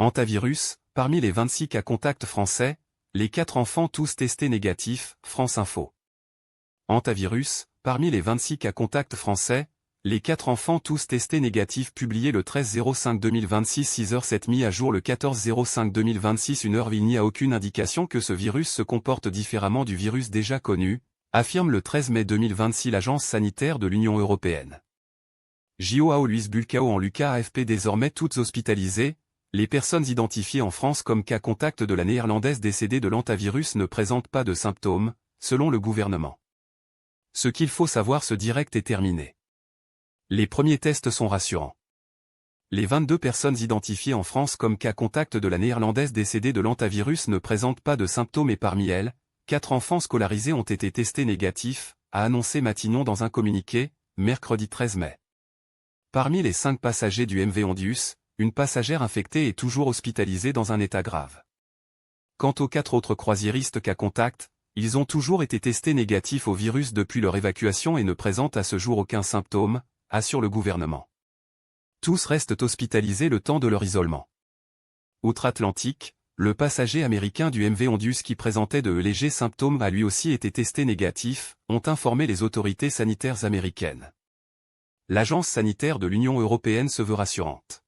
Hantavirus, parmi les 26 cas contacts français, les 4 enfants tous testés négatifs, France Info. Hantavirus, parmi les 26 cas contacts français, les 4 enfants tous testés négatifs publié le 13-05-2026 6h07 mis à jour le 14-05-2026 1h. Il n'y a aucune indication que ce virus se comporte différemment du virus déjà connu, affirme le 13 mai 2026 l'Agence sanitaire de l'Union européenne. Joao Luis Bulcao en Lucas AFP désormais toutes hospitalisées, les personnes identifiées en France comme cas contact de la néerlandaise décédée de l'hantavirus ne présentent pas de symptômes, selon le gouvernement. Ce qu'il faut savoir, ce direct est terminé. Les premiers tests sont rassurants. Les 22 personnes identifiées en France comme cas contact de la néerlandaise décédée de l'hantavirus ne présentent pas de symptômes et parmi elles, 4 enfants scolarisés ont été testés négatifs, a annoncé Matignon dans un communiqué, mercredi 13 mai. Parmi les 5 passagers du MV Ondius, une passagère infectée est toujours hospitalisée dans un état grave. Quant aux 4 autres croisiéristes cas contact, ils ont toujours été testés négatifs au virus depuis leur évacuation et ne présentent à ce jour aucun symptôme, assure le gouvernement. Tous restent hospitalisés le temps de leur isolement. Outre-Atlantique, le passager américain du MV Ondius qui présentait de légers symptômes a lui aussi été testé négatif, ont informé les autorités sanitaires américaines. L'Agence sanitaire de l'Union européenne se veut rassurante.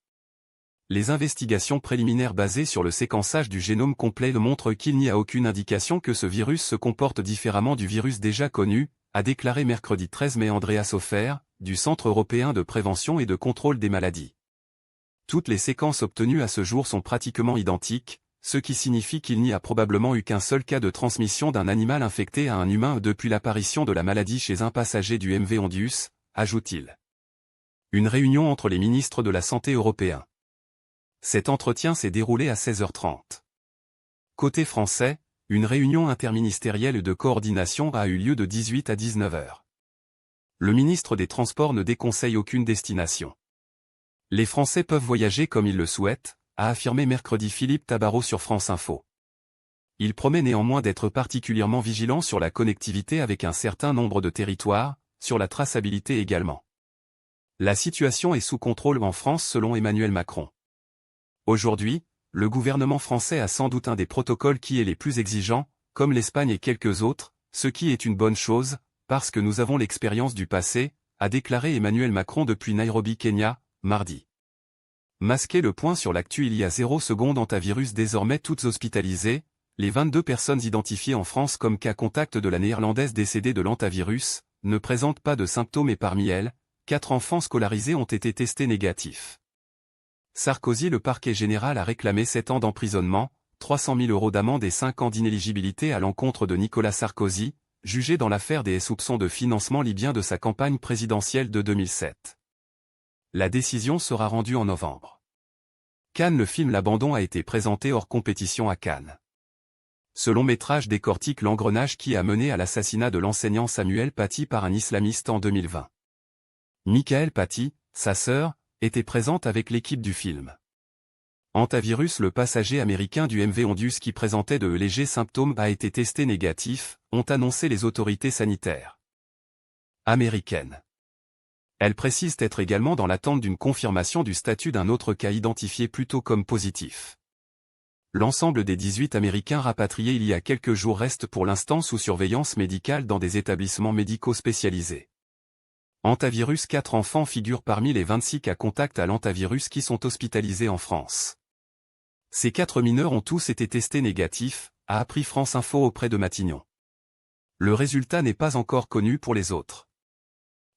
Les investigations préliminaires basées sur le séquençage du génome complet montrent qu'il n'y a aucune indication que ce virus se comporte différemment du virus déjà connu, a déclaré mercredi 13 mai Andreas Hofer, du Centre européen de prévention et de contrôle des maladies. Toutes les séquences obtenues à ce jour sont pratiquement identiques, ce qui signifie qu'il n'y a probablement eu qu'un seul cas de transmission d'un animal infecté à un humain depuis l'apparition de la maladie chez un passager du MV Ondius, ajoute-t-il. Une réunion entre les ministres de la Santé européens. Cet entretien s'est déroulé à 16h30. Côté français, une réunion interministérielle de coordination a eu lieu de 18 à 19h. Le ministre des Transports ne déconseille aucune destination. Les Français peuvent voyager comme ils le souhaitent, a affirmé mercredi Philippe Tabarot sur France Info. Il promet néanmoins d'être particulièrement vigilant sur la connectivité avec un certain nombre de territoires, sur la traçabilité également. La situation est sous contrôle en France selon Emmanuel Macron. Aujourd'hui, le gouvernement français a sans doute un des protocoles qui est les plus exigeants, comme l'Espagne et quelques autres, ce qui est une bonne chose, parce que nous avons l'expérience du passé, a déclaré Emmanuel Macron depuis Nairobi, Kenya, mardi. Masquer le point sur l'actu il y a 0 secondes hantavirus désormais toutes hospitalisées, les 22 personnes identifiées en France comme cas contact de la néerlandaise décédée de l'hantavirus, ne présentent pas de symptômes et parmi elles, 4 enfants scolarisés ont été testés négatifs. Sarkozy. Le parquet général a réclamé 7 ans d'emprisonnement, 300 000 € d'amende et 5 ans d'inéligibilité à l'encontre de Nicolas Sarkozy, jugé dans l'affaire des soupçons de financement libyen de sa campagne présidentielle de 2007. La décision sera rendue en novembre. Cannes. Le film L'Abandon a été présenté hors compétition à Cannes. Ce long-métrage décortique l'engrenage qui a mené à l'assassinat de l'enseignant Samuel Paty par un islamiste en 2020. Michael Paty, sa sœur, était présente avec l'équipe du film. Hantavirus. Le passager américain du MV Ondius qui présentait de légers symptômes a été testé négatif, ont annoncé les autorités sanitaires américaines. Elles précisent être également dans l'attente d'une confirmation du statut d'un autre cas identifié plus tôt comme positif. L'ensemble des 18 Américains rapatriés il y a quelques jours restent pour l'instant sous surveillance médicale dans des établissements médicaux spécialisés. Hantavirus. 4 enfants figurent parmi les 26 cas contacts à l'hantavirus qui sont hospitalisés en France. Ces 4 mineurs ont tous été testés négatifs, a appris France Info auprès de Matignon. Le résultat n'est pas encore connu pour les autres.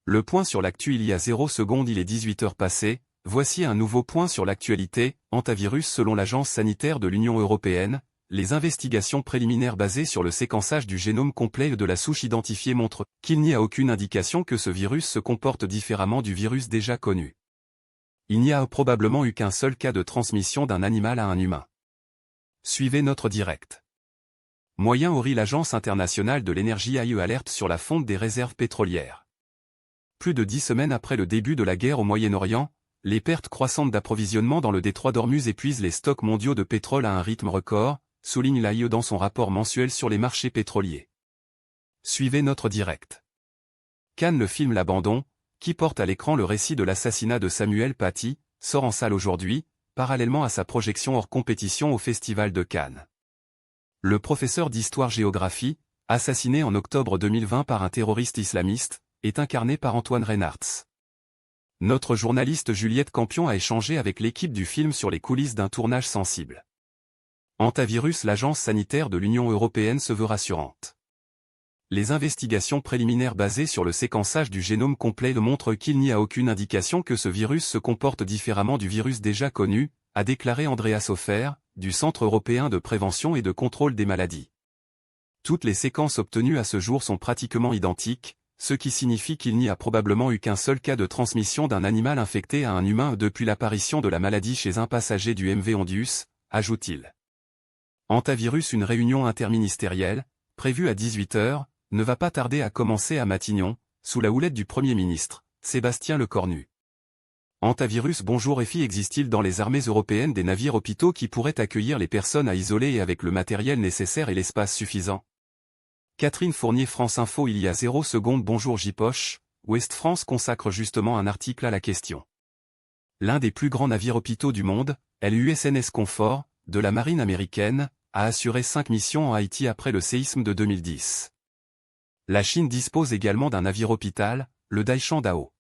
Le point sur l'actu il y a 0 secondes il est 18h passées, voici un nouveau point sur l'actualité, hantavirus. Selon l'Agence sanitaire de l'Union européenne, les investigations préliminaires basées sur le séquençage du génome complet de la souche identifiée montrent qu'il n'y a aucune indication que ce virus se comporte différemment du virus déjà connu. Il n'y a probablement eu qu'un seul cas de transmission d'un animal à un humain. Suivez notre direct. Moyen Ori. L'Agence internationale de l'énergie AIE alerte sur la fonte des réserves pétrolières. Plus de 10 semaines après le début de la guerre au Moyen-Orient, les pertes croissantes d'approvisionnement dans le détroit d'Ormuz épuisent les stocks mondiaux de pétrole à un rythme record, souligne l'AIE dans son rapport mensuel sur les marchés pétroliers. Suivez notre direct. Cannes. Le film L'Abandon, qui porte à l'écran le récit de l'assassinat de Samuel Paty, sort en salle aujourd'hui, parallèlement à sa projection hors compétition au Festival de Cannes. Le professeur d'histoire-géographie, assassiné en octobre 2020 par un terroriste islamiste, est incarné par Antoine Reynards. Notre journaliste Juliette Campion a échangé avec l'équipe du film sur les coulisses d'un tournage sensible. Hantavirus, l'agence sanitaire de l'Union européenne se veut rassurante. Les investigations préliminaires basées sur le séquençage du génome complet montrent qu'il n'y a aucune indication que ce virus se comporte différemment du virus déjà connu, a déclaré Andreas Hofer, du Centre européen de prévention et de contrôle des maladies. Toutes les séquences obtenues à ce jour sont pratiquement identiques, ce qui signifie qu'il n'y a probablement eu qu'un seul cas de transmission d'un animal infecté à un humain depuis l'apparition de la maladie chez un passager du MV Ondius, ajoute-t-il. Hantavirus, une réunion interministérielle, prévue à 18 h, ne va pas tarder à commencer à Matignon, sous la houlette du Premier ministre, Sébastien Lecornu. Hantavirus, bonjour EFI, existe-t-il dans les armées européennes des navires hôpitaux qui pourraient accueillir les personnes à isoler et avec le matériel nécessaire et l'espace suffisant? Catherine Fournier, France Info, il y a 0 secondes. Bonjour J-Poche, Ouest France consacre justement un article à la question. L'un des plus grands navires hôpitaux du monde, l'USNS Comfort, de la marine américaine, a assuré 5 missions en Haïti après le séisme de 2010. La Chine dispose également d'un navire hôpital, le Daishan Dao.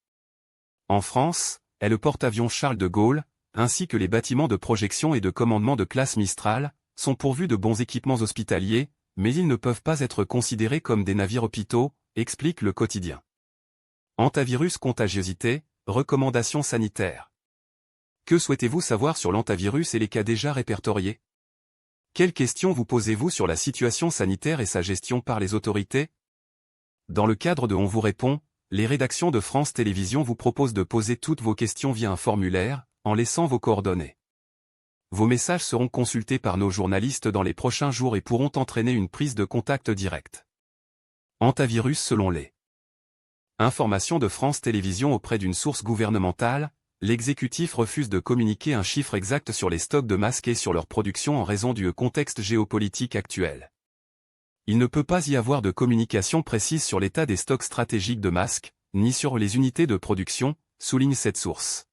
En France, le porte-avions Charles de Gaulle, ainsi que les bâtiments de projection et de commandement de classe Mistral, sont pourvus de bons équipements hospitaliers, mais ils ne peuvent pas être considérés comme des navires hôpitaux, explique le quotidien. Hantavirus, contagiosité, recommandations sanitaires. Que souhaitez-vous savoir sur l'hantavirus et les cas déjà répertoriés? Quelles questions vous posez-vous sur la situation sanitaire et sa gestion par les autorités? Dans le cadre de On vous répond, les rédactions de France Télévisions vous proposent de poser toutes vos questions via un formulaire, en laissant vos coordonnées. Vos messages seront consultés par nos journalistes dans les prochains jours et pourront entraîner une prise de contact directe. Hantavirus selon les informations de France Télévisions auprès d'une source gouvernementale, l'exécutif refuse de communiquer un chiffre exact sur les stocks de masques et sur leur production en raison du contexte géopolitique actuel. Il ne peut pas y avoir de communication précise sur l'état des stocks stratégiques de masques, ni sur les unités de production, souligne cette source.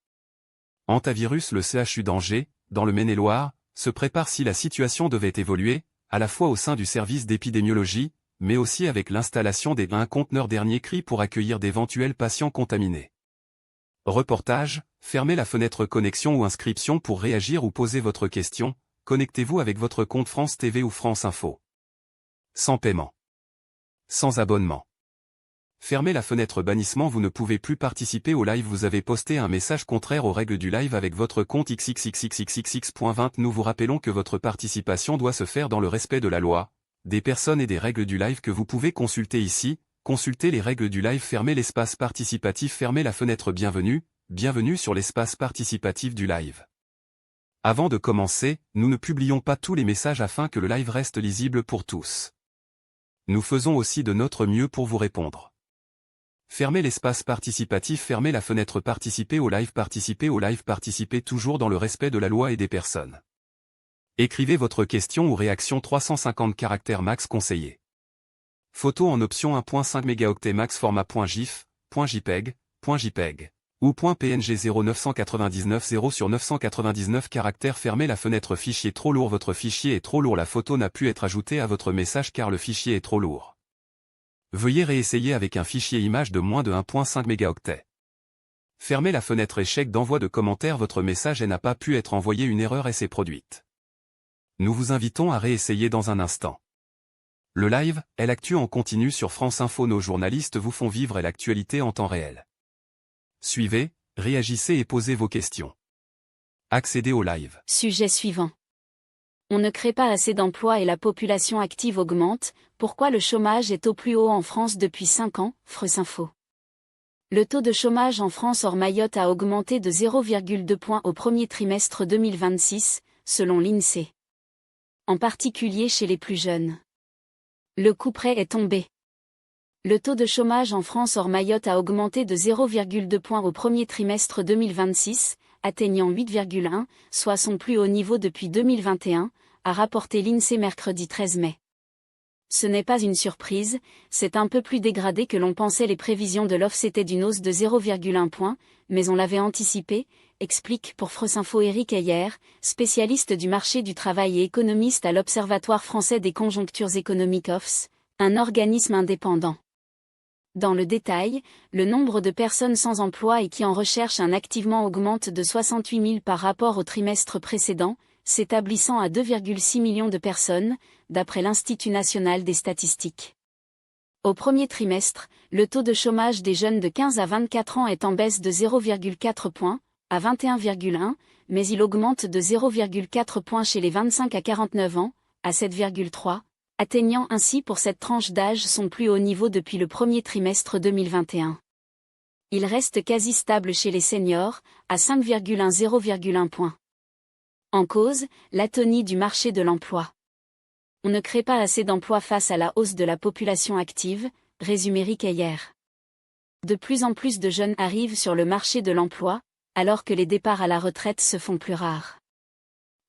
Hantavirus, le CHU d'Angers, dans le Maine-et-Loire, se prépare si la situation devait évoluer, à la fois au sein du service d'épidémiologie, mais aussi avec l'installation des 20 conteneurs dernier cri pour accueillir d'éventuels patients contaminés. Reportage, fermez la fenêtre connexion ou inscription pour réagir ou poser votre question, connectez-vous avec votre compte France TV ou France Info. Sans paiement. Sans abonnement. Fermez la fenêtre bannissement, vous ne pouvez plus participer au live, vous avez posté un message contraire aux règles du live avec votre compte xxxxxxx.20. Nous vous rappelons que votre participation doit se faire dans le respect de la loi, des personnes et des règles du live que vous pouvez consulter ici. Consultez les règles du live, fermez l'espace participatif, fermez la fenêtre bienvenue, bienvenue sur l'espace participatif du live. Avant de commencer, nous ne publions pas tous les messages afin que le live reste lisible pour tous. Nous faisons aussi de notre mieux pour vous répondre. Fermez l'espace participatif, fermez la fenêtre participer au live, participez toujours dans le respect de la loi et des personnes. Écrivez votre question ou réaction 350 caractères max conseillé. Photo en option 1.5 mégaoctets max format .gif, .jpeg, .jpeg ou .png 0999 0/999 caractères. Fermez la fenêtre fichier trop lourd, votre fichier est trop lourd, la photo n'a pu être ajoutée à votre message car le fichier est trop lourd. Veuillez réessayer avec un fichier image de moins de 1.5 mégaoctets. Fermez la fenêtre échec d'envoi de commentaires, votre message n'a pas pu être envoyé, une erreur s'est produite. Nous vous invitons à réessayer dans un instant. Le live, l'actu en continu sur France Info, nos journalistes vous font vivre l'actualité en temps réel. Suivez, réagissez et posez vos questions. Accédez au live. Sujet suivant. On ne crée pas assez d'emplois et la population active augmente, pourquoi le chômage est au plus haut en France depuis 5 ans, France Info. Le taux de chômage en France hors Mayotte a augmenté de 0,2 points au premier trimestre 2026, selon l'INSEE. En particulier chez les plus jeunes. Le couperet est tombé. Le taux de chômage en France hors Mayotte a augmenté de 0,2 points au premier trimestre 2026, atteignant 8,1, soit son plus haut niveau depuis 2021, a rapporté l'INSEE mercredi 13 mai. Ce n'est pas une surprise, c'est un peu plus dégradé que l'on pensait, les prévisions de l'OFCE étaient d'une hausse de 0,1 point, mais on l'avait anticipé, explique pour France Info Éric Heyer, spécialiste du marché du travail et économiste à l'Observatoire français des conjonctures économiques OFCE, un organisme indépendant. Dans le détail, le nombre de personnes sans emploi et qui en recherchent un activement augmente de 68 000 par rapport au trimestre précédent, s'établissant à 2,6 millions de personnes, d'après l'Institut national des statistiques. Au premier trimestre, le taux de chômage des jeunes de 15 à 24 ans est en baisse de 0,4 points, à 21,1, mais il augmente de 0,4 points chez les 25 à 49 ans, à 7,3, atteignant ainsi pour cette tranche d'âge son plus haut niveau depuis le premier trimestre 2021. Il reste quasi stable chez les seniors, à 5,1 points. En cause, l'atonie du marché de l'emploi. On ne crée pas assez d'emplois face à la hausse de la population active, résume Éric Heyer. De plus en plus de jeunes arrivent sur le marché de l'emploi, alors que les départs à la retraite se font plus rares.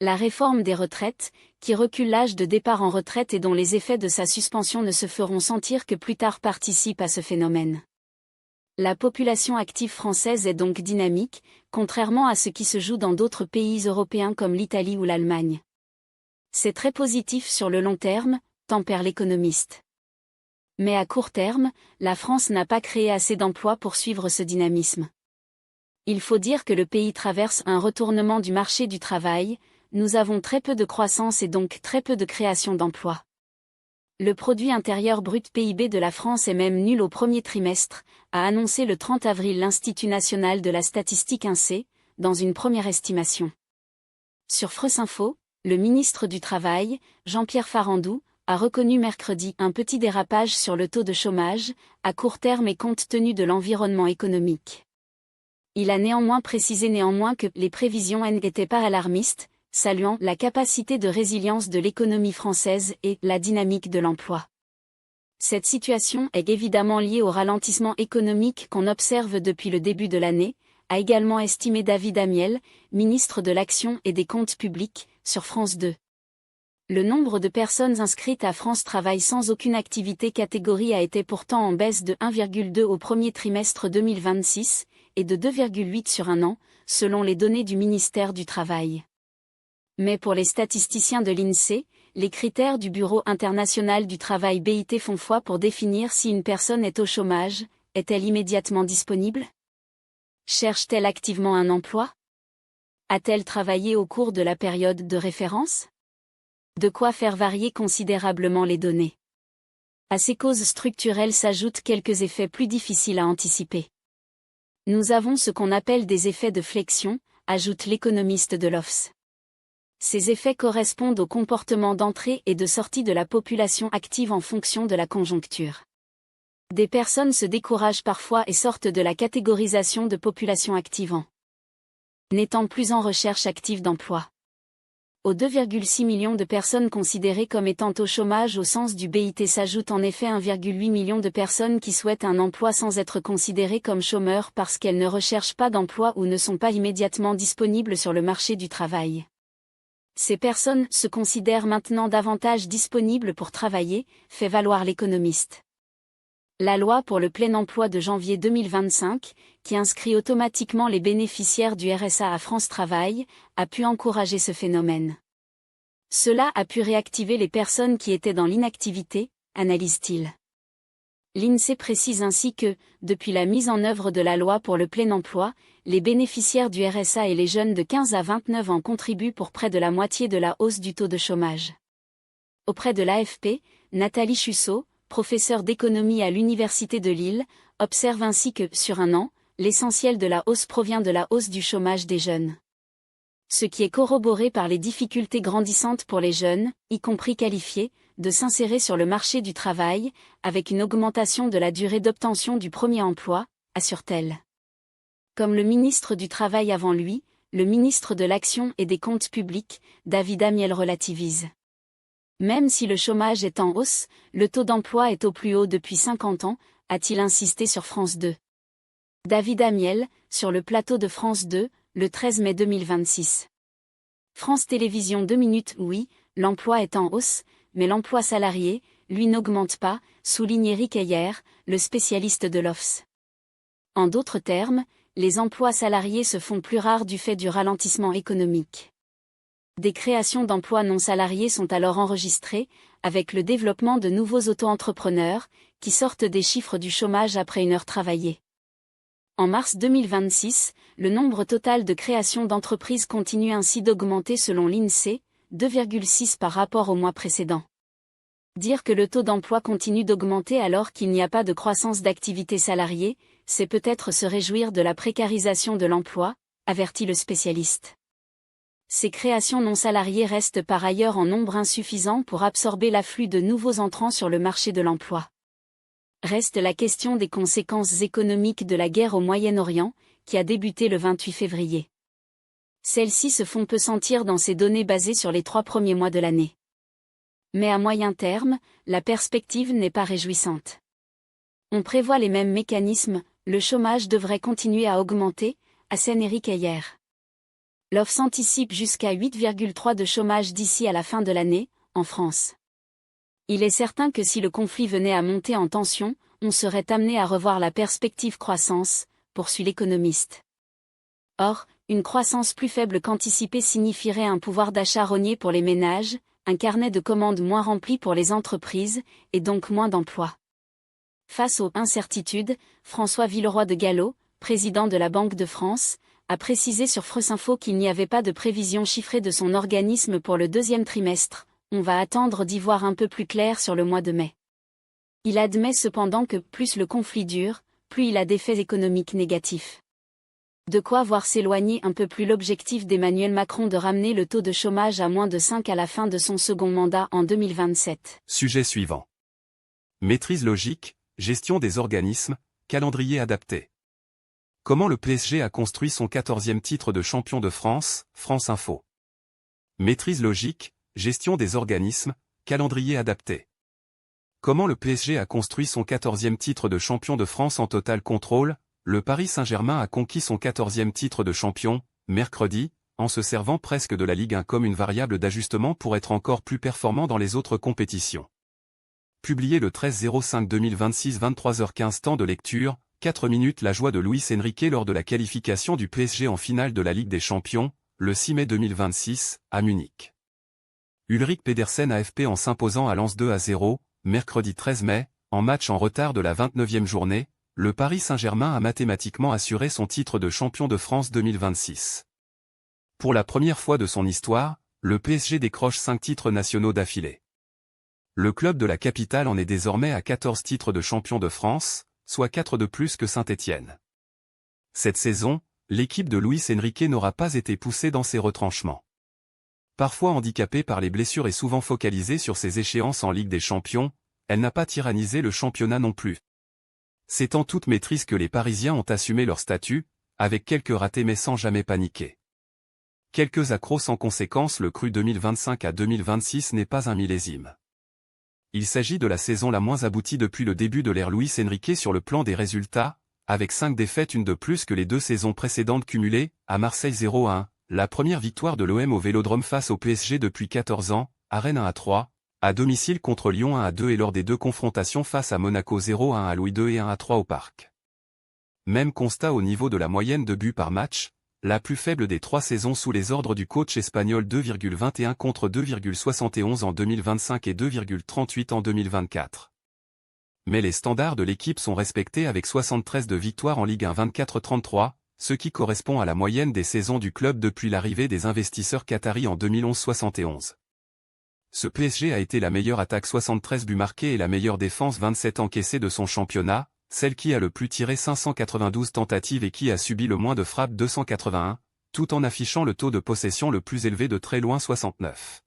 La réforme des retraites, qui recule l'âge de départ en retraite et dont les effets de sa suspension ne se feront sentir que plus tard, participe à ce phénomène. La population active française est donc dynamique, contrairement à ce qui se joue dans d'autres pays européens comme l'Italie ou l'Allemagne. C'est très positif sur le long terme, tempère l'économiste. Mais à court terme, la France n'a pas créé assez d'emplois pour suivre ce dynamisme. Il faut dire que le pays traverse un retournement du marché du travail, nous avons très peu de croissance et donc très peu de création d'emplois. Le produit intérieur brut PIB de la France est même nul au premier trimestre, a annoncé le 30 avril l'Institut national de la statistique INSEE, dans une première estimation. Sur France Info, le ministre du Travail, Jean-Pierre Farandou, a reconnu mercredi un petit dérapage sur le taux de chômage, à court terme et compte tenu de l'environnement économique. Il a néanmoins précisé que les prévisions n'étaient pas alarmistes, saluant la capacité de résilience de l'économie française et la dynamique de l'emploi. Cette situation est évidemment liée au ralentissement économique qu'on observe depuis le début de l'année, a également estimé David Amiel, ministre de l'Action et des Comptes publics, sur France 2. Le nombre de personnes inscrites à France Travail sans aucune activité catégorie a été pourtant en baisse de 1,2 au premier trimestre 2026, et de 2,8 sur un an, selon les données du ministère du Travail. Mais pour les statisticiens de l'INSEE, les critères du Bureau international du travail BIT font foi pour définir si une personne est au chômage, est-elle immédiatement disponible? Cherche-t-elle activement un emploi? A-t-elle travaillé au cours de la période de référence? De quoi faire varier considérablement les données. À ces causes structurelles s'ajoutent quelques effets plus difficiles à anticiper. Nous avons ce qu'on appelle des effets de flexion, ajoute l'économiste de l'OFCE. Ces effets correspondent au comportement d'entrée et de sortie de la population active en fonction de la conjoncture. Des personnes se découragent parfois et sortent de la catégorisation de population active en n'étant plus en recherche active d'emploi. Aux 2,6 millions de personnes considérées comme étant au chômage au sens du BIT s'ajoute en effet 1,8 million de personnes qui souhaitent un emploi sans être considérées comme chômeurs parce qu'elles ne recherchent pas d'emploi ou ne sont pas immédiatement disponibles sur le marché du travail. Ces personnes se considèrent maintenant davantage disponibles pour travailler, fait valoir l'économiste. La loi pour le plein emploi de janvier 2025, qui inscrit automatiquement les bénéficiaires du RSA à France Travail, a pu encourager ce phénomène. Cela a pu réactiver les personnes qui étaient dans l'inactivité, analyse-t-il. L'INSEE précise ainsi que, depuis la mise en œuvre de la loi pour le plein emploi, les bénéficiaires du RSA et les jeunes de 15 à 29 ans contribuent pour près de la moitié de la hausse du taux de chômage. Auprès de l'AFP, Nathalie Chusseau, professeure d'économie à l'Université de Lille, observe ainsi que, sur un an, l'essentiel de la hausse provient de la hausse du chômage des jeunes. Ce qui est corroboré par les difficultés grandissantes pour les jeunes, y compris qualifiés, de s'insérer sur le marché du travail, avec une augmentation de la durée d'obtention du premier emploi, assure-t-elle. Comme le ministre du Travail avant lui, le ministre de l'Action et des Comptes publics, David Amiel relativise. Même si le chômage est en hausse, le taux d'emploi est au plus haut depuis 50 ans, a-t-il insisté sur France 2. David Amiel, sur le plateau de France 2, le 13 mai 2026. France Télévisions 2 minutes. Oui, l'emploi est en hausse, mais l'emploi salarié, lui n'augmente pas, souligne Éric Heyer, le spécialiste de l'OFCE. En d'autres termes, les emplois salariés se font plus rares du fait du ralentissement économique. Des créations d'emplois non salariés sont alors enregistrées, avec le développement de nouveaux auto-entrepreneurs, qui sortent des chiffres du chômage après une heure travaillée. En mars 2026, le nombre total de créations d'entreprises continue ainsi d'augmenter selon l'INSEE, 2,6 par rapport au mois précédent. Dire que le taux d'emploi continue d'augmenter alors qu'il n'y a pas de croissance d'activité salariée, c'est peut-être se réjouir de la précarisation de l'emploi, avertit le spécialiste. Ces créations non salariées restent par ailleurs en nombre insuffisant pour absorber l'afflux de nouveaux entrants sur le marché de l'emploi. Reste la question des conséquences économiques de la guerre au Moyen-Orient, qui a débuté le 28 février. Celles-ci se font peu sentir dans ces données basées sur les 3 premiers mois de l'année. Mais à moyen terme, la perspective n'est pas réjouissante. On prévoit les mêmes mécanismes, le chômage devrait continuer à augmenter, assène Éric Heyer. L'OFS anticipe jusqu'à 8,3 de chômage d'ici à la fin de l'année, en France. Il est certain que si le conflit venait à monter en tension, on serait amené à revoir la perspective croissance, poursuit l'économiste. Or, une croissance plus faible qu'anticipée signifierait un pouvoir d'achat rogné pour les ménages, un carnet de commandes moins rempli pour les entreprises, et donc moins d'emplois. Face aux incertitudes, François Villeroy de Galhau, président de la Banque de France, a précisé sur France Info qu'il n'y avait pas de prévision chiffrée de son organisme pour le deuxième trimestre, on va attendre d'y voir un peu plus clair sur le mois de mai. Il admet cependant que plus le conflit dure, plus il a d'effets économiques négatifs. De quoi voir s'éloigner un peu plus l'objectif d'Emmanuel Macron de ramener le taux de chômage à moins de 5 à la fin de son second mandat en 2027. Sujet suivant. Maîtrise logique, gestion des organismes, calendrier adapté. Comment le PSG a construit son 14e titre de champion de France, France Info. Maîtrise logique, gestion des organismes, calendrier adapté. Comment le PSG a construit son 14e titre de champion de France en total contrôle, le Paris Saint-Germain a conquis son 14e titre de champion, mercredi, en se servant presque de la Ligue 1 comme une variable d'ajustement pour être encore plus performant dans les autres compétitions. Publié le 13-05-2026 23h15 temps de lecture, 4 minutes la joie de Luis Enrique lors de la qualification du PSG en finale de la Ligue des Champions, le 6 mai 2026, à Munich. Ulrik Pedersen AFP en s'imposant à Lens 2-0, mercredi 13 mai, en match en retard de la 29e journée, le Paris Saint-Germain a mathématiquement assuré son titre de champion de France 2026. Pour la première fois de son histoire, le PSG décroche 5 titres nationaux d'affilée. Le club de la capitale en est désormais à 14 titres de champion de France, soit 4 de plus que Saint-Étienne. Cette saison, l'équipe de Luis Enrique n'aura pas été poussée dans ses retranchements. Parfois handicapée par les blessures et souvent focalisée sur ses échéances en Ligue des Champions, elle n'a pas tyrannisé le championnat non plus. C'est en toute maîtrise que les Parisiens ont assumé leur statut, avec quelques ratés mais sans jamais paniquer. Quelques accros sans conséquence, le cru 2025 à 2026 n'est pas un millésime. Il s'agit de la saison la moins aboutie depuis le début de l'ère Luis Enrique sur le plan des résultats, avec 5 défaites, une de plus que les 2 saisons précédentes cumulées, à Marseille 0-1, la première victoire de l'OM au Vélodrome face au PSG depuis 14 ans, à Rennes 1-3, à domicile contre Lyon 1-2 et lors des 2 confrontations face à Monaco 0-1 à Louis II et 1-3 au Parc. Même constat au niveau de la moyenne de buts par match, la plus faible des 3 saisons sous les ordres du coach espagnol, 2,21 contre 2,71 en 2025 et 2,38 en 2024. Mais les standards de l'équipe sont respectés avec 73 de victoires en Ligue 1, 24-33, ce qui correspond à la moyenne des saisons du club depuis l'arrivée des investisseurs qataris en 2011-71. Ce PSG a été la meilleure attaque, 73 buts marqués, et la meilleure défense, 27 encaissés de son championnat, celle qui a le plus tiré, 592 tentatives, et qui a subi le moins de frappes, 281, tout en affichant le taux de possession le plus élevé de très loin, 69.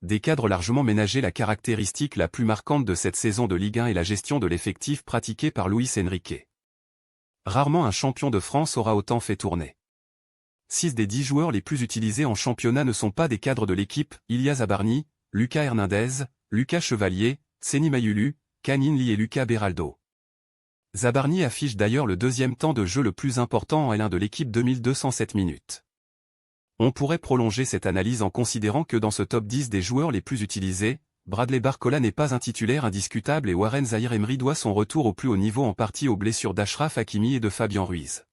Des cadres largement ménagés. La caractéristique la plus marquante de cette saison de Ligue 1 est la gestion de l'effectif pratiquée par Luis Enrique. Rarement un champion de France aura autant fait tourner. 6 des 10 joueurs les plus utilisés en championnat ne sont pas des cadres de l'équipe: Ilya Zabarni, Lucas Hernandez, Lucas Chevalier, Seny Mayulu, Canine Lee et Lucas Beraldo. Zabarni affiche d'ailleurs le 2e temps de jeu le plus important en L1 de l'équipe, 2207 minutes. On pourrait prolonger cette analyse en considérant que dans ce top 10 des joueurs les plus utilisés, Bradley Barcola n'est pas un titulaire indiscutable et Warren Zaïre Emery doit son retour au plus haut niveau en partie aux blessures d'Achraf Hakimi et de Fabien Ruiz.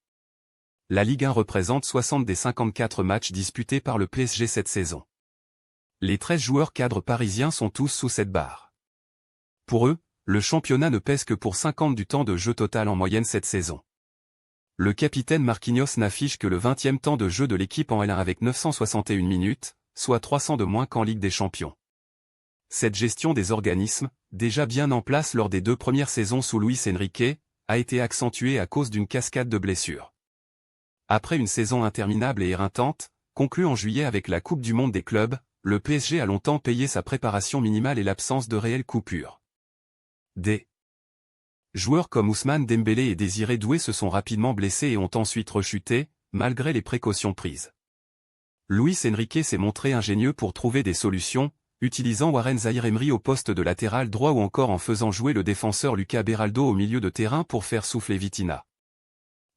La Ligue 1 représente 60 des 54 matchs disputés par le PSG cette saison. Les 13 joueurs cadres parisiens sont tous sous cette barre. Pour eux, le championnat ne pèse que pour 50 du temps de jeu total en moyenne cette saison. Le capitaine Marquinhos n'affiche que le 20e temps de jeu de l'équipe en L1 avec 961 minutes, soit 300 de moins qu'en Ligue des Champions. Cette gestion des organismes, déjà bien en place lors des 2 premières saisons sous Luis Enrique, a été accentuée à cause d'une cascade de blessures. Après une saison interminable et éreintante, conclue en juillet avec la Coupe du Monde des clubs, le PSG a longtemps payé sa préparation minimale et l'absence de réelles coupures. Des joueurs comme Ousmane Dembélé et Désiré Doué se sont rapidement blessés et ont ensuite rechuté, malgré les précautions prises. Luis Enrique s'est montré ingénieux pour trouver des solutions, utilisant Warren Zaïre-Emery au poste de latéral droit ou encore en faisant jouer le défenseur Lucas Beraldo au milieu de terrain pour faire souffler Vitinha.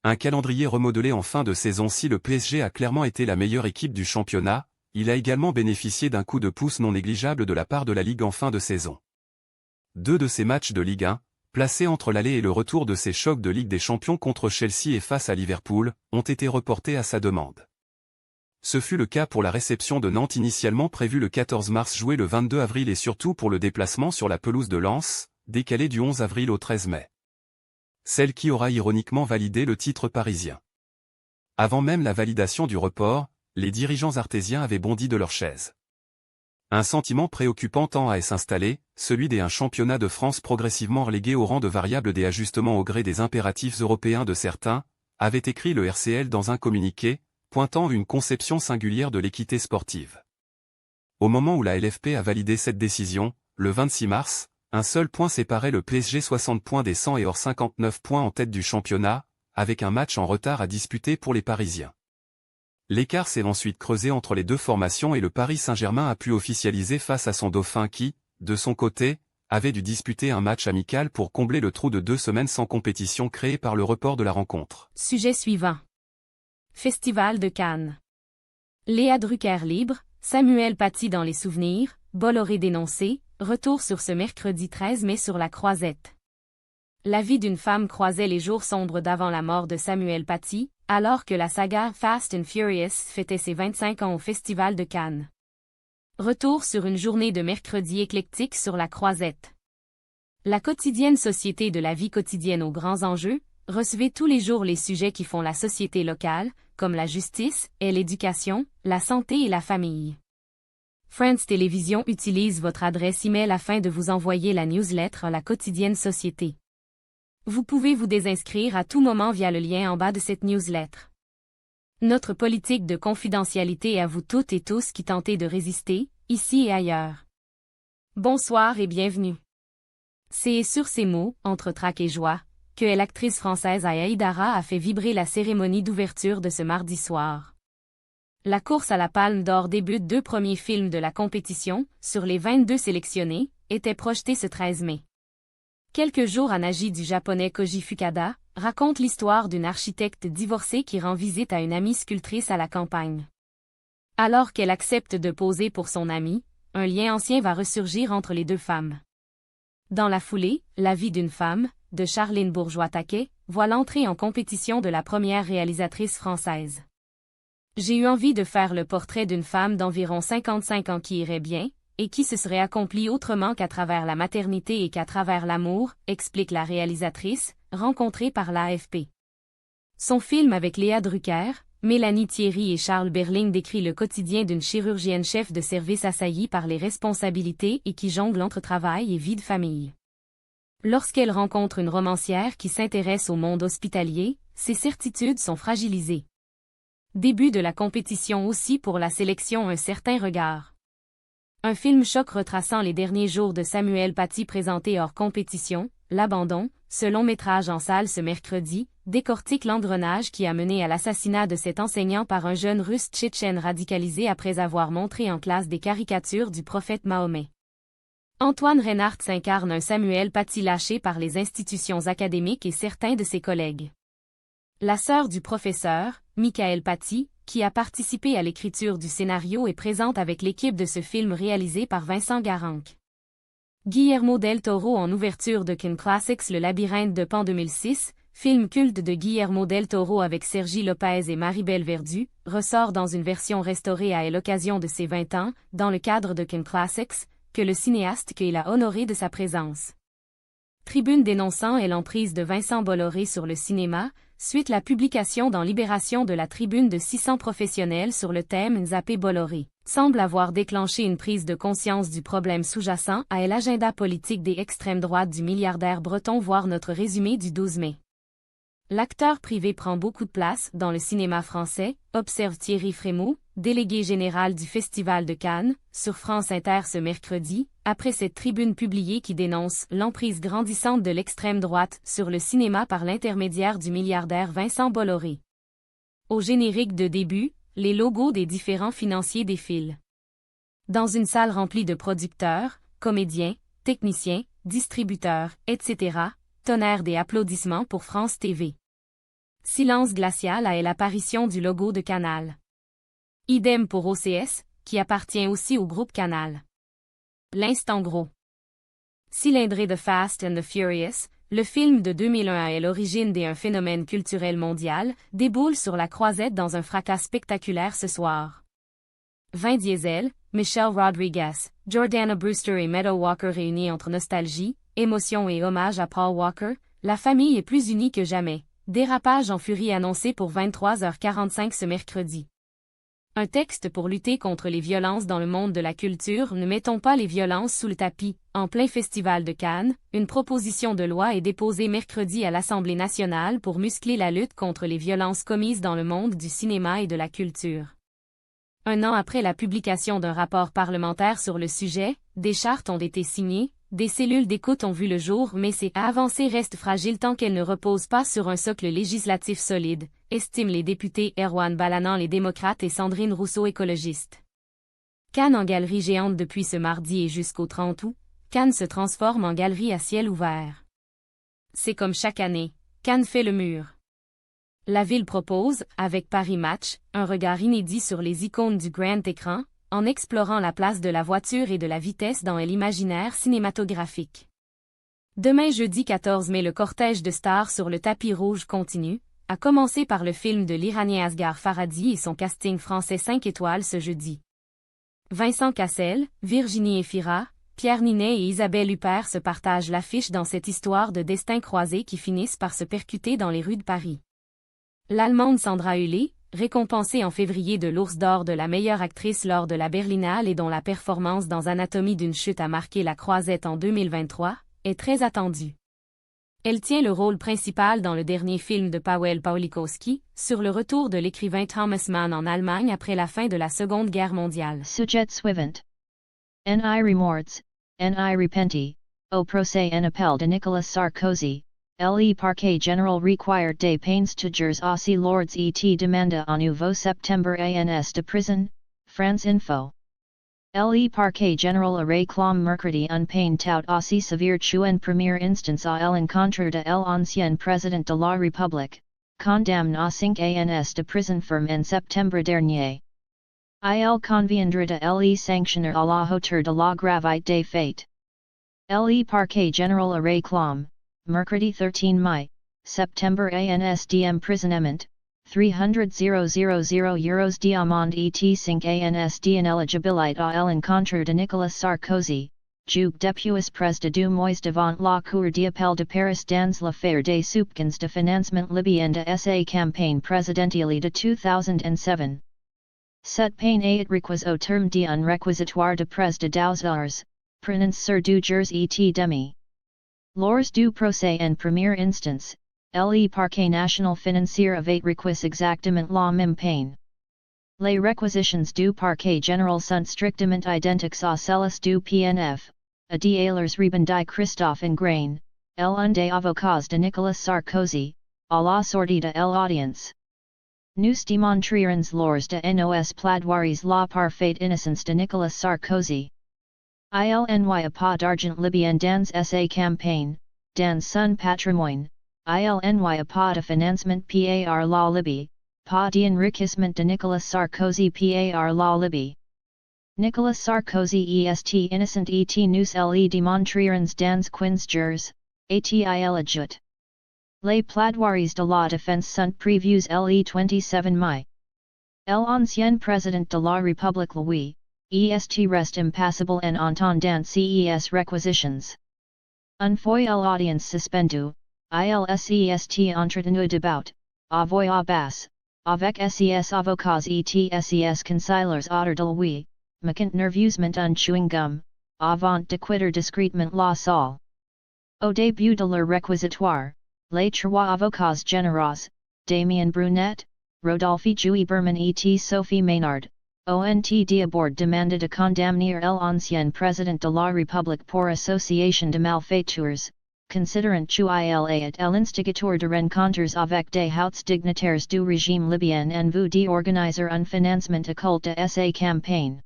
Un calendrier remodelé en fin de saison. Si le PSG a clairement été la meilleure équipe du championnat, il a également bénéficié d'un coup de pouce non négligeable de la part de la Ligue en fin de saison. 2 de ces matchs de Ligue 1, placés entre l'aller et le retour de ces chocs de Ligue des Champions contre Chelsea et face à Liverpool, ont été reportés à sa demande. Ce fut le cas pour la réception de Nantes initialement prévue le 14 mars jouée le 22 avril et surtout pour le déplacement sur la pelouse de Lens, décalé du 11 avril au 13 mai. Celle qui aura ironiquement validé le titre parisien. Avant même la validation du report, les dirigeants artésiens avaient bondi de leur chaise. Un sentiment préoccupant tend à s'installer, celui d'un championnat de France progressivement relégué au rang de variable des ajustements au gré des impératifs européens de certains, avait écrit le RCL dans un communiqué, pointant une conception singulière de l'équité sportive. Au moment où la LFP a validé cette décision, le 26 mars, un seul point séparait le PSG 60 points des 100 et hors 59 points en tête du championnat, avec un match en retard à disputer pour les Parisiens. L'écart s'est ensuite creusé entre les 2 formations et le Paris Saint-Germain a pu officialiser face à son dauphin qui, de son côté, avait dû disputer un match amical pour combler le trou de 2 semaines sans compétition créé par le report de la rencontre. Sujet suivant. Festival de Cannes. Léa Drucker libre, Samuel Paty dans les souvenirs, Bolloré dénoncé, retour sur ce mercredi 13 mai sur la Croisette. La vie d'une femme croisait les jours sombres d'avant la mort de Samuel Paty, alors que la saga Fast and Furious fêtait ses 25 ans au Festival de Cannes. Retour sur une journée de mercredi éclectique sur la Croisette. La quotidienne société de la vie quotidienne aux grands enjeux, recevez tous les jours les sujets qui font la société locale, comme la justice et l'éducation, la santé et la famille. France Télévisions utilise votre adresse email afin de vous envoyer la newsletter La quotidienne société. Vous pouvez vous désinscrire à tout moment via le lien en bas de cette newsletter. Notre politique de confidentialité est à vous toutes et tous qui tentez de résister, ici et ailleurs. Bonsoir et bienvenue. C'est sur ces mots, entre trac et joie, que l'actrice française Aya Hidara a fait vibrer la cérémonie d'ouverture de ce mardi soir. La course à la Palme d'Or débute 2 premiers films de la compétition, sur les 22 sélectionnés, étaient projetés ce 13 mai. Quelques jours à Nagi du japonais Koji Fukada, raconte l'histoire d'une architecte divorcée qui rend visite à une amie sculptrice à la campagne. Alors qu'elle accepte de poser pour son amie, un lien ancien va ressurgir entre les 2 femmes. Dans la foulée, La vie d'une femme, de Charline Bourgeois-Taquet, voit l'entrée en compétition de la première réalisatrice française. J'ai eu envie de faire le portrait d'une femme d'environ 55 ans qui irait bien, et qui se serait accomplie autrement qu'à travers la maternité et qu'à travers l'amour, explique la réalisatrice, rencontrée par l'AFP. Son film avec Léa Drucker, Mélanie Thierry et Charles Berling décrit le quotidien d'une chirurgienne chef de service assaillie par les responsabilités et qui jongle entre travail et vie de famille. Lorsqu'elle rencontre une romancière qui s'intéresse au monde hospitalier, ses certitudes sont fragilisées. Début de la compétition aussi pour la sélection Un certain regard. Un film choc retraçant les derniers jours de Samuel Paty présenté hors compétition, L'abandon, ce long métrage en salle ce mercredi, décortique l'engrenage qui a mené à l'assassinat de cet enseignant par un jeune russe tchétchène radicalisé après avoir montré en classe des caricatures du prophète Mahomet. Antoine Reinhardt incarne un Samuel Paty lâché par les institutions académiques et certains de ses collègues. La sœur du professeur, Michael Paty, qui a participé à l'écriture du scénario est présente avec l'équipe de ce film réalisé par Vincent Garanque. Guillermo del Toro en ouverture de Cannes Classics Le Labyrinthe de Pan 2006, film culte de Guillermo del Toro avec Sergi Lopez et Maribel Verdú, ressort dans une version restaurée à l'occasion de ses 20 ans, dans le cadre de Cannes Classics, que le cinéaste qu'il a honoré de sa présence. Tribune dénonçant est l'emprise de Vincent Bolloré sur le cinéma, suite la publication dans Libération de la tribune de 600 professionnels sur le thème Zappé Bolloré, semble avoir déclenché une prise de conscience du problème sous-jacent à l'agenda politique des extrêmes droites du milliardaire breton, voir notre résumé du 12 mai. L'acteur privé prend beaucoup de place dans le cinéma français, observe Thierry Frémaux, délégué général du Festival de Cannes, sur France Inter ce mercredi, après cette tribune publiée qui dénonce l'emprise grandissante de l'extrême droite sur le cinéma par l'intermédiaire du milliardaire Vincent Bolloré. Au générique de début, les logos des différents financiers défilent. Dans une salle remplie de producteurs, comédiens, techniciens, distributeurs, etc., tonnerre des applaudissements pour France TV. Silence glacial à l'apparition du logo de Canal. Idem pour OCS, qui appartient aussi au groupe Canal. L'instant gros. Cylindré de Fast and the Furious, le film de 2001 est l'origine d'un phénomène culturel mondial, déboule sur la croisette dans un fracas spectaculaire ce soir. Vin Diesel, Michelle Rodriguez, Jordana Brewster et Meadow Walker réunis entre nostalgie, émotion et hommage à Paul Walker, la famille est plus unie que jamais. Dérapage en furie annoncé pour 23h45 ce mercredi. Un texte pour lutter contre les violences dans le monde de la culture. Ne mettons pas les violences sous le tapis. En plein festival de Cannes, une proposition de loi est déposée mercredi à l'Assemblée nationale pour muscler la lutte contre les violences commises dans le monde du cinéma et de la culture. Un an après la publication d'un rapport parlementaire sur le sujet, des chartes ont été signées, des cellules d'écoute ont vu le jour, mais ces avancées restent fragiles tant qu'elles ne reposent pas sur un socle législatif solide, estiment les députés Erwan Balanant les démocrates et Sandrine Rousseau écologistes. Cannes en galerie géante depuis ce mardi et jusqu'au 30 août, Cannes se transforme en galerie à ciel ouvert. C'est comme chaque année, Cannes fait le mur. La ville propose, avec Paris Match, un regard inédit sur les icônes du grand écran, en explorant la place de la voiture et de la vitesse dans l'imaginaire cinématographique. Demain jeudi 14 mai, le cortège de stars sur le tapis rouge continue, à commencer par le film de l'Iranien Asghar Farhadi et son casting français 5 étoiles ce jeudi. Vincent Cassel, Virginie Efira, Pierre Ninet et Isabelle Huppert se partagent l'affiche dans cette histoire de destins croisés qui finissent par se percuter dans les rues de Paris. L'Allemande Sandra Hüller, récompensée en février de l'Ours d'or de la meilleure actrice lors de la Berlinale et dont la performance dans Anatomie d'une chute a marqué la croisette en 2023, est très attendue. Elle tient le rôle principal dans le dernier film de Paweł Pawlikowski, sur le retour de l'écrivain Thomas Mann en Allemagne après la fin de la Seconde Guerre mondiale. Sujet suivant. Ni remords, ni repenti, au procès en appel de Nicolas Sarkozy. Le Parquet Général required des painstages aussi lourds et demanda un nouveau septembre ans de prison, France Info. Le Parquet Général réclame mercredi un peine tout aussi sévère qu'en première instance à l'encontre de l'ancien président de la République, condamné à 5 ans de prison ferme en septembre dernier. Il conviendra de le sanctionner à la hauteur de la gravité des faits. Le Parquet Général réclame, mercredi 13 mai, septembre ans d'emprisonnement, 300,000 euros d'amende et 5 ans d'inéligibilité à l'encontre de Nicolas Sarkozy, jugé depuis près de 2 mois devant la Cour d'appel de Paris dans l'affaire des soupçons de financement libyen de sa campagne présidentielle de 2007. Cette peine est requise au terme d'un réquisitoire de près de 2 heures, prenant sur 2 jours et demi. Lors du procès en première instance, le Parquet national financier avait requis exactement la même peine. Les réquisitions du Parquet général sont strictement identiques à celles du PNF, a dit Ehlers Rebendy Christophe Ingrain, l'un des avocats de Nicolas Sarkozy, à la sortie de l'audience. Nous démontrerons lors de nos plaidoiries la parfaite innocence de Nicolas Sarkozy. Il n'y a pas d'argent libyen dans sa campagne, dans son patrimoine, il n'y a pas de financement par la Libye, pas d'enrichissement de Nicolas Sarkozy par la Libye. Nicolas Sarkozy est innocent et nous le démontrerons dans 15 jours, a-t-il ajouté. Les plaidoiries de la défense sont prévus le 27 mai. L'ancien président de la République Louis, est reste impassible en entendant ces réquisitions. Une fois l'audience suspendue, il s'est entretenu débat, à voix basse, avec ses avocats et ses conseillers autour de lui, marquant nerveusement un chewing gum, avant de quitter discrètement la salle. Au début de leur réquisitoire, les trois avocats généraux, Damien Brunet, Rodolphe Jouy Berman et Sophie Maynard, ont d'abord demandé de condamner l'ancien président de la République pour association de malfaiteurs, considérant qu'il est l'instigateur de rencontres avec des hauts dignitaires du régime libyen en vue d'organiser un financement occulte de sa campagne.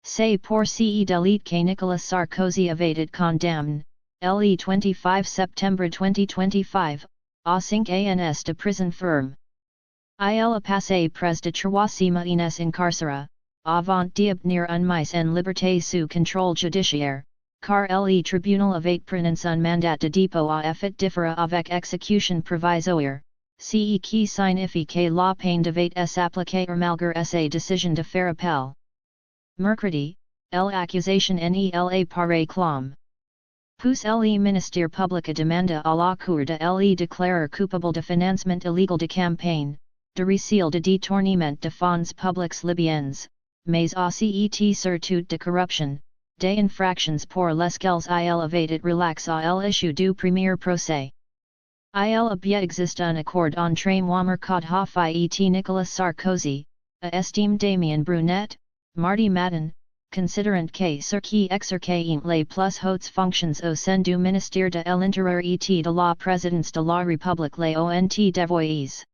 C'est pour ce délit que Nicolas Sarkozy avait été condamné, le 25 septembre 2025, à 5 ans de prison ferme. Il a passé près de 3 semaines incarcéré, avant d'obtenir un mise en liberté sous contrôle judiciaire, car le tribunal avait prononcé un mandat de dépôt à effet différé avec exécution provisoire, ce qui signifie que la peine devait s'appliquer malgré sa décision de faire appel. Mercredi, l'accusation n'est pas réclame. Puis le ministère public a demandé à la Cour de le déclarer coupable de financement illégal de campagne, de recel de détournement de fonds publics libyens, mais aussi surtout de corruption, des infractions pour lesquelles il avait été relaxé à l'issue du premier procès. Il a bien existe un accord entre Muammar Kadhafi et Nicolas Sarkozy, a estime Damien Brunet, Marty Matin, considérant que ceux qui exercent les plus hautes fonctions au sein du ministère de l'Intérieur et de la présidence de la République les ont dévoyés.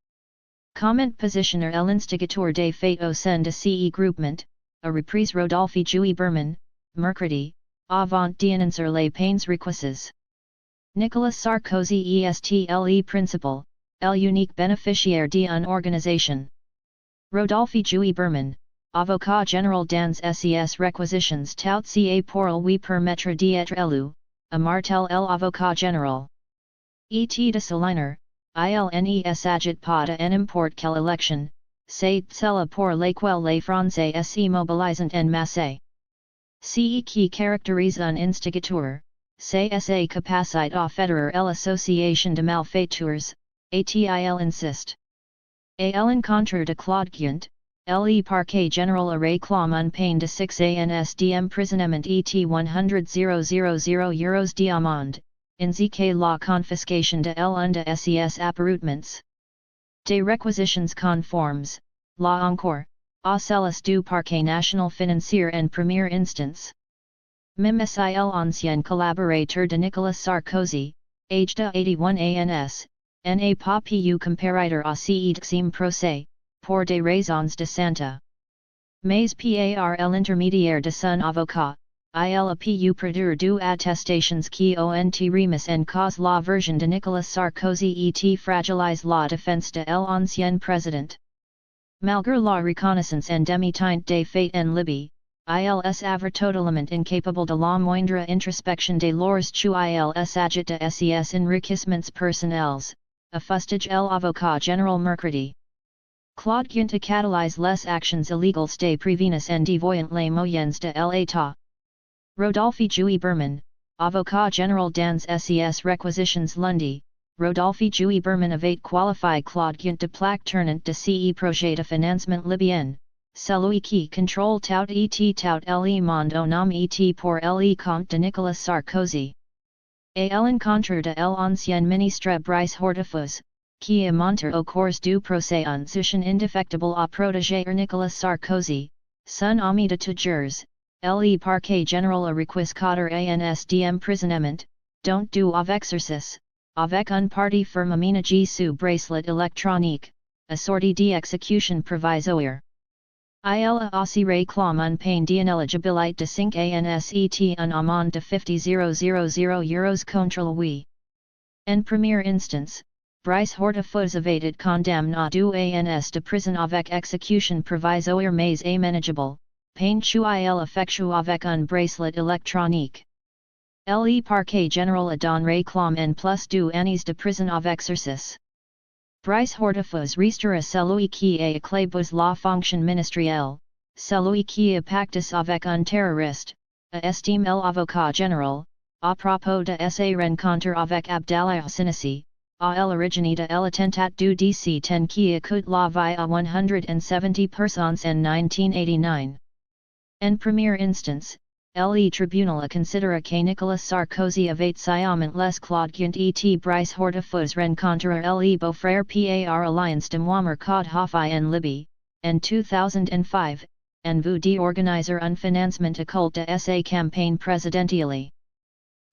Comment positionner l'instigateur des faits au sein de ce groupement, a reprise Rodolphe Jouy Berman, mercredi, avant d'annoncer les peines requises. Nicolas Sarkozy est le principal, l'unique bénéficiaire d'une organisation. Rodolphe Jouy Berman, avocat général dans ses réquisitions tout ca pour lui permettre d'être élu, a martel l'avocat général. Et de Soliner, il s'agit pas de n'importe quelle élection, c'est celle pour laquelle les Français se mobilisent en masse. Ce qui caractérise un instigateur, c'est sa capacité à fédérer l'association de malfaiteurs, il insiste. Et l'encontre de Claude Guint, le parquet général a réclamé une peine de 6 ans d'emprisonnement et 100,000 euros d'amende, ainsi que la confiscation de l'un de ses appareillements. Des réquisitions conformes, là encore, à celles du parquet national financier en première instance. Même si l'ancien collaborateur de Nicolas Sarkozy, âgé de 81 ans, n'a pas pu comparaître à ce deuxième procès, pour des raisons de santé. Mais par l'intermédiaire de son avocat, il a pu produire deux attestations qui ont remis en cause la version de Nicolas Sarkozy et fragilise la défense de l'ancien président. Malgré la reconnaissance en demi-teinte des faits en Libye, il s'avère totalement incapable de la moindre introspection de lorsqu'il s'agit de ses enriquissements personnels, a fustige l'avocat général mercredi. Claude Guint a catalyse les actions illégales des prévenus en dévoyant les moyens de l'État. Rodolphe Jouy Berman, avocat général dans ses réquisitions lundi, Rodolphe Jouy Berman avait qualifié Claude Guint de plaque tournante de ce projet de financement libyen, celui qui contrôle tout le monde au nom et pour le compte de Nicolas Sarkozy. Et l'encontre de l'ancien ministre Brice Hortefeux, qui a montré au cours du procès un soutien indéfectible à protéger Nicolas Sarkozy, son ami de toujours, le parquet général a requis 4 ans d'emprisonnement, dont 2 avec sursis, avec un parti ferme aménagé sous bracelet électronique, assorti d'exécution provisoire. Il a aussi réclamé une peine d'inéligibilité de 5 ans et une amende de 50,000 euros contre lui. En première instance, Brice Hortefeux avait été condamné à 2 ans de prison avec exécution provisoire mais aménageable, peine qu'il effectue avec un bracelet électronique. Le Parquet General a donné clam en plus du années de prison avec exercice. Bryce Hortefeux restera celui qui a éclaboussé la fonction ministérielle, celui qui a pactis avec un terroriste, a estime l'avocat général, à propos de sa rencontre avec Abdallah Sinisi, a l'origine de l'attentat du DC-10 qui a coûté la vie à 170 personnes en 1989. En première instance, le tribunal a considéré que Nicolas Sarkozy avait sciemment les claudiant et Bryce Hortefeux rencontre le beau-frère par alliance de Muammar Kadhafi en Libye, en 2005, en vue d'organiser un financement occulte de sa campagne présidentielle.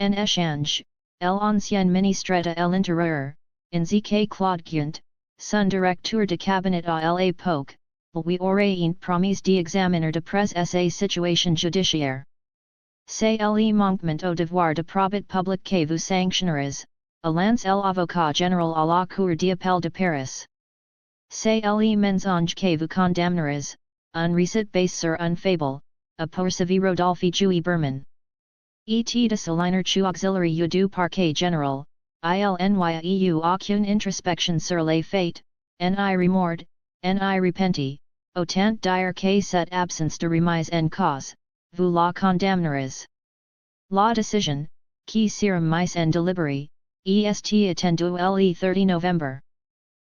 En échange, l'ancien ministre de l'Intérieur, Enrique Claudiant, son directeur de cabinet à l'époque, lui aurait promis d'examiner de près sa situation judiciaire. C'est le manquement au devoir de probité publique que vous sanctionneras, lance l'avocat général à la Cour d'appel de Paris. C'est le mensonge que vous condamneras, un recette basé sur un fable, a poursuivi Rodolphe Jouy Berman. Et de Saliner chu auxiliary du parquet général, ilnyu aucune introspection sur les faits, ni remord, ni repenti, autant dire que cette absence de remise en cause, vous la condamneras. La décision, qui sera mise en délibéré, est attendue le 30 novembre.